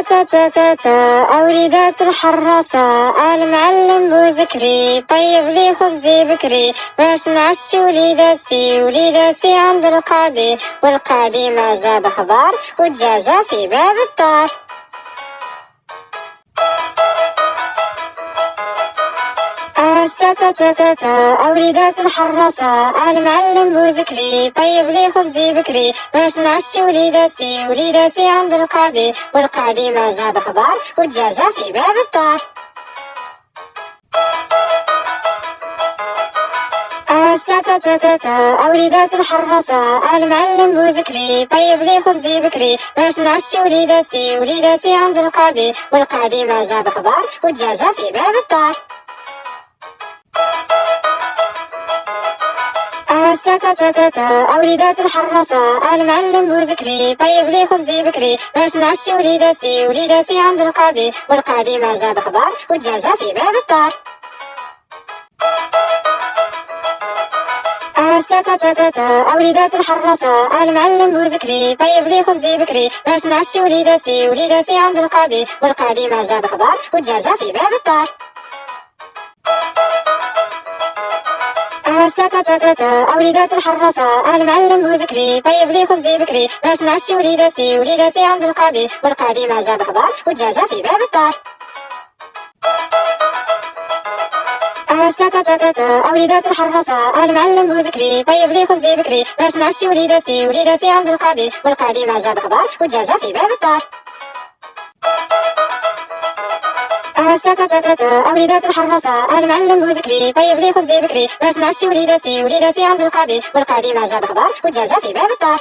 تا وليدات الحراته، المعلم بوزكري طيب لي خبزي بكري، باش نعشي وليداتي عند القاضي، والقاضي ما جاب خبار والدجاجة في باب الدار. تا وليدات الحراته، المعلم بوزكري طيب لي خبزي بكري، باش نعشي وليداتي عند القاضي، والقاضي ما جاب خبار والدجاجة في باب الدار. تا وليدات الحراته، المعلم بوزكري طيب لي خبزي بكري، باش نعشي وليداتي عند القاضي، والقاضي ما جاب خبار والدجاجة في باب الدار. تا وليدات الحراته، المعلم بوزكري طيب لي خبزي بكري، باش نعشي وليداتي عند القاضي، والقاضي ما جاب خبار والدجاجة في باب الدار. تا وليدات الحراته، المعلم بوزكري طيب لي خبزي بكري، باش نعشي وليداتي عند القاضي، والقاضي ما جاب خبار والدجاجة في باب الدار. تا وليدات الحراته، المعلم بوزكري طيب لي خبزي بكري، باش نعشي وليداتي عند القاضي، والقاضي ما جاب خبار والدجاجة في باب الدار. تا وليدات الحراته، المعلم بوزكري طيب لي خبزي بكري، باش نعشي وليداتي عند القاضي، والقاضي ما جاب خبار والدجاجة في باب الدار. تا وليدات الحراته، المعلم بوزكري طيب لي خبزي بكري، باش نعشي وليداتي عند القاضي، والقاضي ما جاب خبار والدجاجة في باب الدار.